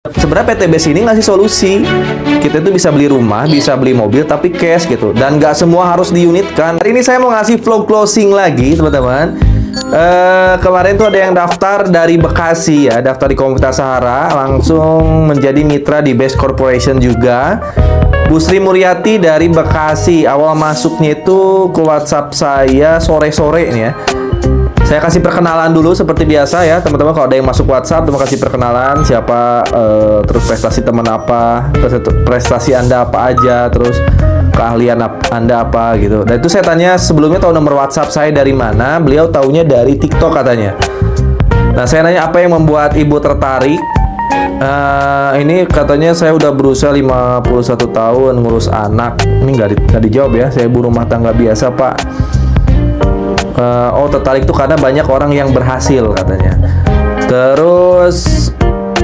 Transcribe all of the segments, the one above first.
Sebenarnya PTBS ini ngasih solusi. Kita tuh bisa beli rumah, bisa beli mobil, tapi cash gitu. Dan nggak semua harus diunitkan. Hari ini saya mau ngasih vlog closing lagi, teman-teman. Kemarin tuh ada yang daftar dari Bekasi ya, daftar di Komunitas Sahara, langsung menjadi mitra di Best Corporation juga. Bu Sri Muryati dari Bekasi. Awal masuknya itu ke WhatsApp saya sore-sore nih ya. Saya kasih perkenalan dulu seperti biasa ya, teman-teman. Kalau ada yang masuk WhatsApp, terima kasih perkenalan siapa, terus prestasi teman apa, terus prestasi Anda apa aja, terus keahlian Anda apa gitu. Dan itu saya tanya sebelumnya tahu nomor WhatsApp saya dari mana, beliau taunya dari TikTok katanya. Nah, saya nanya apa yang membuat Ibu tertarik. Ini katanya saya udah berusia 51 tahun ngurus anak. Ini nggak dijawab ya, saya ibu rumah tangga biasa, Pak. Tertarik tuh karena banyak orang yang berhasil katanya. Terus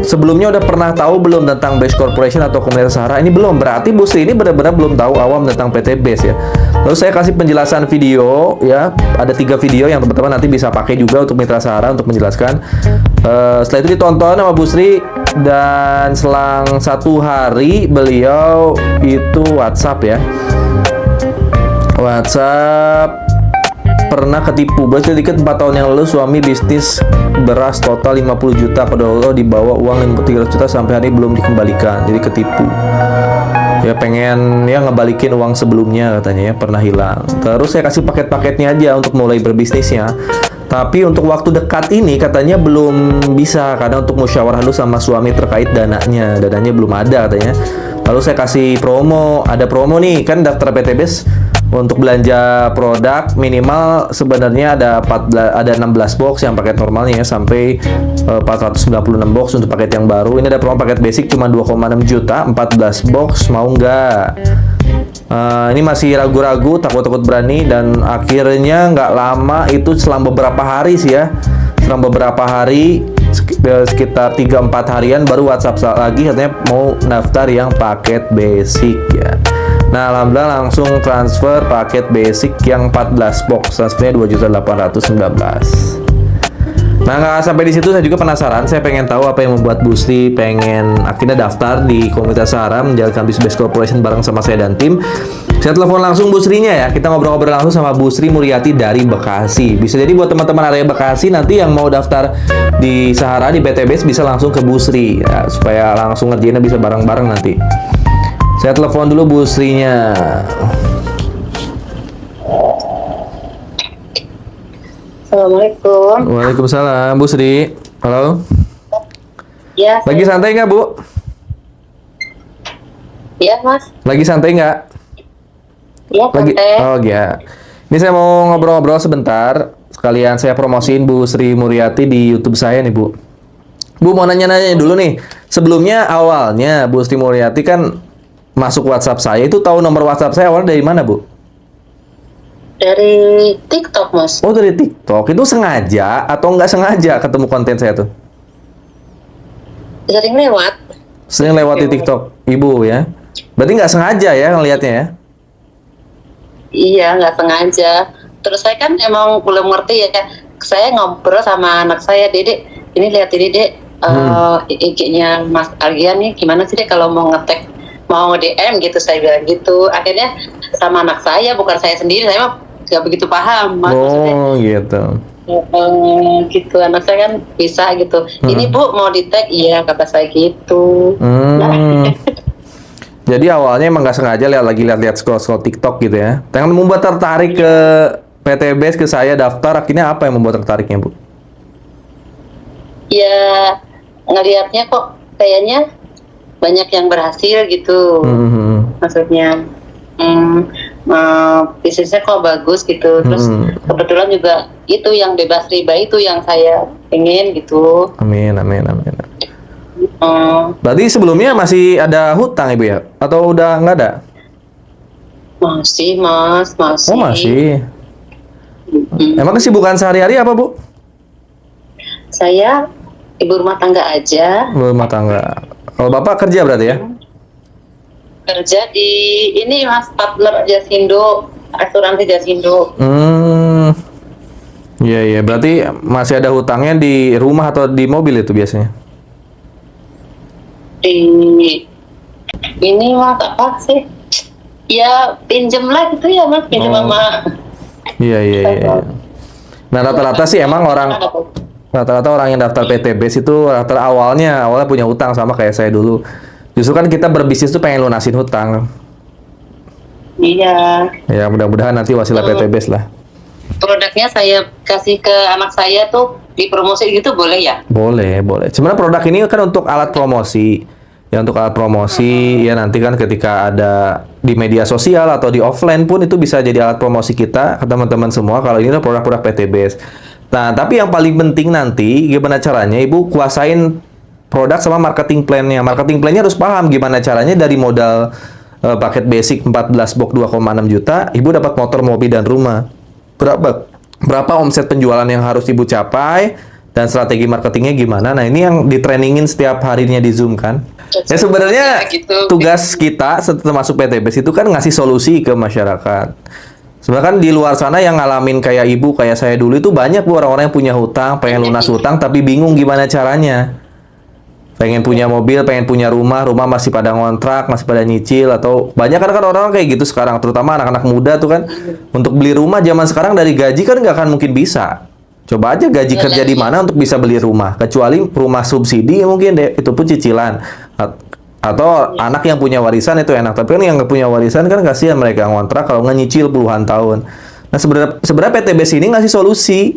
sebelumnya udah pernah tahu belum tentang Best Corporation atau Komunitas Sahara? Ini belum, berarti Bu Sri ini benar-benar belum tahu awam tentang PT Best ya. Lalu saya kasih penjelasan video ya, ada 3 video yang teman-teman nanti bisa pakai juga untuk Mitra Sahara untuk menjelaskan. Setelah itu ditonton sama Bu Sri dan selang 1 hari beliau itu WhatsApp ya. WhatsApp pernah ketipu. Baru sedikit 4 tahun yang lalu suami bisnis beras total 50 juta, padahal Allah dibawa uang 300 juta sampai hari ini belum dikembalikan. Jadi ketipu. Ya pengen ya ngebalikin uang sebelumnya katanya ya, pernah hilang. Terus saya kasih paket-paketnya aja untuk mulai berbisnisnya. Tapi untuk waktu dekat ini katanya belum bisa karena untuk musyawarah dulu sama suami terkait dananya. Dananya belum ada katanya. Lalu saya kasih promo, ada promo nih kan daftar PTBS. Untuk belanja produk minimal sebenarnya ada 16 box yang paket normalnya ya, sampai 496 box untuk paket yang baru. Ini ada promo paket basic cuma 2,6 juta, 14 box, mau nggak? Ini masih ragu-ragu, takut-takut berani, dan akhirnya nggak lama itu selang beberapa hari sih ya, selang beberapa hari sekitar 3-4 harian baru WhatsApp lagi katanya mau daftar yang paket basic ya. Nah, alhamdulillah langsung transfer paket basic yang 14 box, transfernya 2.819. Nah, nggak sampai di situ, saya juga penasaran. Saya pengen tahu apa yang membuat Bu Sri pengen akhirnya daftar di Komunitas Sahara menjalankan bisnis Best Corporation bareng sama saya dan tim. Saya telepon langsung Bu Srinya ya. Kita ngobrol-ngobrol langsung sama Bu Sri Muryati dari Bekasi. Bisa jadi buat teman-teman area Bekasi nanti yang mau daftar di Sahara di PTBS bisa langsung ke Bu Sri ya, supaya langsung ngerjainnya bisa bareng-bareng nanti. Saya telepon dulu Bu Srinya. Assalamualaikum. Waalaikumsalam, Bu Sri. Halo. Ya. Lagi santai nggak, Bu? Iya, Mas. Lagi santai nggak? Iya, Lagi. santai. Oh ya. Ini saya mau ngobrol-ngobrol sebentar. Sekalian saya promosiin Bu Sri Muryati di YouTube saya nih, Bu. Bu mau nanya-nanya dulu nih. Sebelumnya awalnya Bu Sri Muryati kan masuk WhatsApp saya, itu tahu nomor WhatsApp saya awalnya dari mana, Bu? Dari TikTok, Mas. Oh, dari TikTok. Itu sengaja atau nggak sengaja ketemu konten saya tuh? Sering lewat. Sering lewat di TikTok Ibu ya? Berarti nggak sengaja ya ngelihatnya ya? Iya, nggak sengaja. Terus saya kan emang belum ngerti ya. Saya ngobrol sama anak saya, Dedek, ini lihat ini, Dek, IG-nya Mas Argian nih, gimana sih, Dek, kalau mau ngetek, mau DM gitu, saya bilang gitu. Akhirnya sama anak saya, bukan saya sendiri, saya mah nggak begitu paham, Mas. Oh, gitu. Gitu, anak saya kan bisa gitu. Ini Bu mau di tag, iya kata saya gitu. Nah. Jadi awalnya emang nggak sengaja lihat scroll TikTok gitu ya. Yang membuat tertarik ke PTBS, ke saya daftar, akhirnya apa yang membuat tertariknya, Bu? Ya ngelihatnya kok kayaknya banyak yang berhasil gitu. Maksudnya bisnisnya kok bagus gitu. Terus kebetulan juga itu yang bebas riba itu yang saya pengen gitu. Amin. Berarti sebelumnya masih ada hutang, Ibu ya? Atau udah nggak ada? Masih, Mas, masih. Oh, masih. Emang kesibukan sehari-hari apa, Bu? Saya ibu rumah tangga aja. Rumah tangga. Kalau Bapak kerja berarti ya? Kerja di ini, Mas, partner Jasindo, asuransi Jasindo. Iya, berarti masih ada hutangnya di rumah atau di mobil itu biasanya? di ini mas apa sih? Ya pinjem lah gitu ya mas, pinjem Oh. sama. Iya, iya, iya. Nah, rata-rata sih emang rata-rata orang yang daftar PTBS itu rata awalnya punya hutang sama kayak saya dulu. Justru kan kita berbisnis tuh pengen lunasin hutang. Iya. Ya, mudah-mudahan nanti wasilah PTBS lah. Produknya saya kasih ke anak saya tuh dipromosi gitu boleh ya? Boleh, boleh. Sebenarnya produk ini kan untuk alat promosi. Ya untuk alat promosi, ya nanti kan ketika ada di media sosial atau di offline pun itu bisa jadi alat promosi kita ke teman-teman semua kalau ini adalah produk-produk PTBS. Nah, tapi yang paling penting nanti gimana caranya Ibu kuasain produk sama marketing plan-nya. Marketing plan-nya harus paham gimana caranya dari modal paket basic 14 box 2,6 juta, Ibu dapat motor, mobil, dan rumah. Berapa omset penjualan yang harus Ibu capai dan strategi marketingnya gimana. Nah, ini yang ditrainingin setiap harinya di Zoom kan. Ya sebenarnya Ya, gitu. tugas kita termasuk PTBS itu kan ngasih solusi ke masyarakat. Sebenarnya kan di luar sana yang ngalamin kayak Ibu, kayak saya dulu itu banyak Bu orang-orang yang punya hutang, pengen lunas hutang tapi bingung gimana caranya. Pengen punya mobil, pengen punya rumah masih pada ngontrak, masih pada nyicil atau banyak kan orang-orang kayak gitu sekarang, terutama anak-anak muda tuh kan untuk beli rumah zaman sekarang dari gaji kan nggak akan mungkin bisa. Coba aja gaji kerja di mana untuk bisa beli rumah, kecuali rumah subsidi mungkin deh, itu pun cicilan. Atau anak yang punya warisan itu enak, tapi kan yang nggak punya warisan kan kasihan mereka ngontrak kalau nggak nyicil puluhan tahun. Nah sebenarnya PTBS ini ngasih solusi.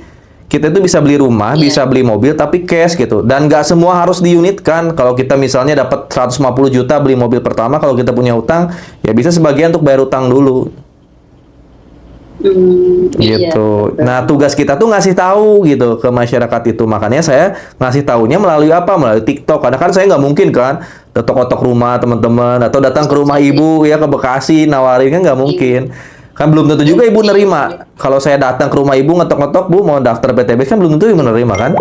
Kita itu bisa beli rumah, bisa beli mobil, tapi cash gitu. Dan nggak semua harus diunitkan. Kalau kita misalnya dapat 150 juta beli mobil pertama, kalau kita punya utang, ya bisa sebagian untuk bayar utang dulu. Gitu. Iya. Nah, tugas kita tuh ngasih tahu gitu ke masyarakat itu. Makanya saya ngasih tahunya melalui apa? Melalui TikTok. Karena kan saya nggak mungkin kan ketok-ketok rumah teman-teman atau datang ke rumah ibu ya ke Bekasi nawarin kan nggak mungkin. Kan belum tentu juga ibu nerima. Kalau saya datang ke rumah ibu ngetok-ngetok, Bu mau daftar PTBS kan belum tentu ibu nerima kan?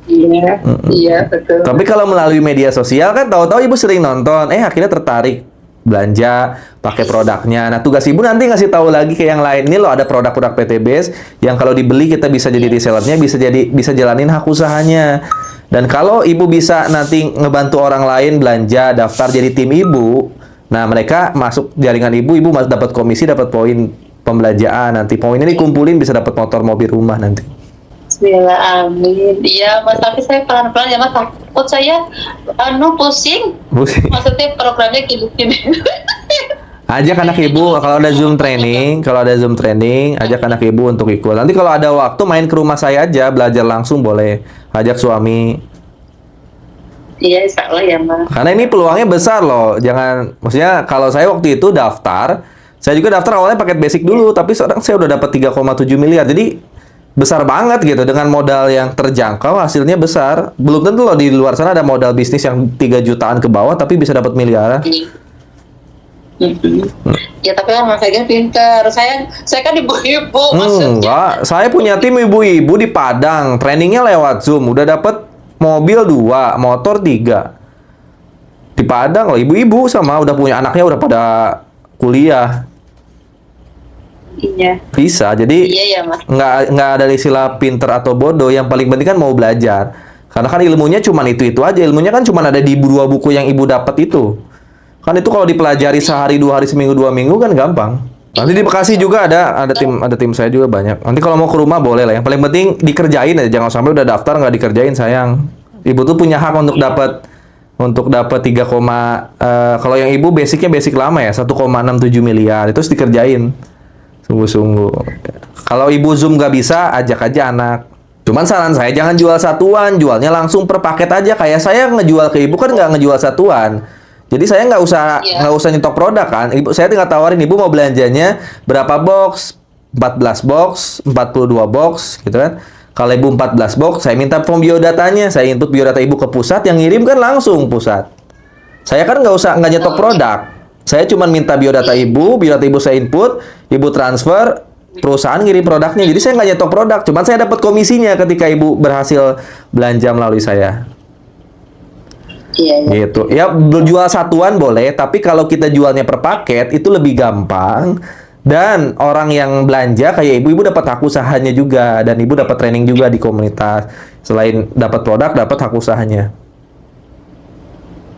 Iya, iya betul. Tapi kalau melalui media sosial kan tahu-tahu ibu sering nonton, akhirnya tertarik belanja pakai produknya. Nah tugas ibu nanti ngasih tahu lagi ke yang lain. Ini loh ada produk-produk PTBS yang kalau dibeli kita bisa jadi resellernya, bisa jalanin hak usahanya. Dan kalau ibu bisa nanti ngebantu orang lain belanja, daftar jadi tim ibu. Nah, mereka masuk jaringan ibu masih dapat komisi, dapat poin pembelanjaan. Nanti poinnya dikumpulin bisa dapat motor, mobil, rumah nanti. Bismillah, amin. Iya, mas, tapi saya pelan-pelan ya mas. Takut saya, pusing. Pusing. Maksudnya programnya gini-gini. Ajak anak ibu kalau ada Zoom training, ajak anak ibu untuk ikut. Nanti kalau ada waktu main ke rumah saya aja, belajar langsung boleh. Ajak suami. Iya, insya Allah ya mas. Karena ini peluangnya besar loh. Maksudnya kalau saya waktu itu daftar, saya juga daftar awalnya paket basic dulu, tapi sekarang saya udah dapat 3,7 miliar. Jadi besar banget gitu dengan modal yang terjangkau, hasilnya besar. Belum tentu loh di luar sana ada modal bisnis yang 3 jutaan ke bawah tapi bisa dapat miliaran. Ya tapi kan mas Egen pinter. Saya kan ibu-ibu maksudnya. Enggak, saya punya tim ibu-ibu di Padang, trainingnya lewat Zoom, udah dapat mobil 2, motor 3. Di Padang loh, ibu-ibu sama udah punya anaknya udah pada kuliah. Iya. Bisa, jadi Iya ya mas. nggak ada istilah pinter atau bodoh. Yang paling penting kan mau belajar. Karena kan ilmunya cuma itu aja. Ilmunya kan cuma ada di 2 buku yang ibu dapat itu. Kan itu kalau dipelajari sehari, 2 hari, seminggu, 2 minggu kan gampang. Nanti di Bekasi juga ada tim saya juga banyak. Nanti kalau mau ke rumah boleh lah. Yang paling penting dikerjain aja. Jangan sampai udah daftar nggak dikerjain sayang. Ibu tuh punya hak untuk dapat 3, kalau yang ibu basic lama ya 1,67 miliar itu harus dikerjain sungguh-sungguh. Kalau ibu Zoom nggak bisa, ajak aja anak. Cuman saran saya jangan jual satuan, jualnya langsung per paket aja. Kayak saya ngejual ke ibu kan nggak ngejual satuan. Jadi saya nggak usah nyetok produk kan. Ibu saya tinggal tawarin ibu mau belanjanya berapa box, 14 box, 42 box gitu kan. Kalau ibu 14 box, saya minta form biodatanya, saya input biodata ibu ke pusat, yang ngirim kan langsung pusat. Saya kan nggak nyetok produk. Saya cuma minta biodata ibu saya input, ibu transfer, perusahaan ngirim produknya. Jadi saya nggak nyetok produk, cuman saya dapat komisinya ketika ibu berhasil belanja melalui saya. Iya. Gitu. Ya, jual satuan boleh, tapi kalau kita jualnya per paket itu lebih gampang. Dan orang yang belanja kayak ibu dapat hak usahanya juga dan ibu dapat training juga di komunitas. Selain dapat produk, dapat hak usahanya.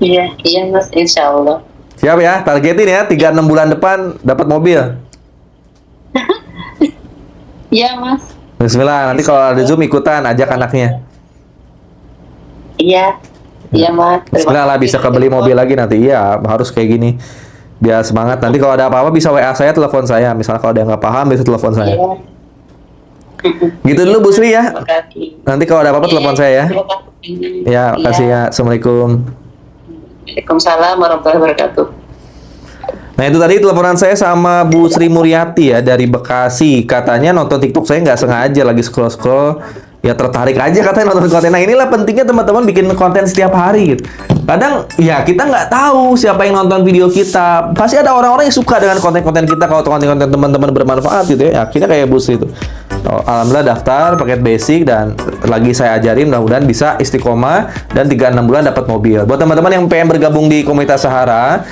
Iya, iya Mas, insya Allah. Siap ya, targetin ya 3-6 bulan depan dapat mobil. Iya Mas, Bismillah, nanti kalau ada Zoom ikutan, ajak anaknya. iya, iya Mas. Terima Bismillah lah, bisa kasih. kebeli mobil lagi nanti. Iya, harus kayak gini. Biar semangat. Nanti kalau ada apa-apa bisa WA saya, telepon saya. Misalnya kalau ada yang nggak paham, bisa telepon saya. Iya. Gitu dulu Bu Sri ya. Terima kasih. Nanti kalau ada apa-apa telepon saya ya. Terima kasih. Ya, makasih ya. Assalamualaikum. Waalaikumsalam warahmatullahi wabarakatuh. Nah itu tadi teleponan saya sama Bu Sri Muryati ya dari Bekasi. Katanya nonton TikTok saya nggak sengaja lagi scroll-scroll. Ya tertarik aja katanya nonton konten. Nah inilah pentingnya teman-teman bikin konten setiap hari gitu. Kadang ya kita nggak tahu siapa yang nonton video kita. Pasti ada orang-orang yang suka dengan konten-konten kita kalau konten-konten teman-teman bermanfaat gitu ya. Akhirnya kayak Bu Sri itu. Oh, alhamdulillah daftar paket basic dan lagi saya ajarin mudah-mudahan bisa istiqomah dan 3-6 bulan dapat mobil. Buat teman-teman yang pengen bergabung di komunitas Sahara,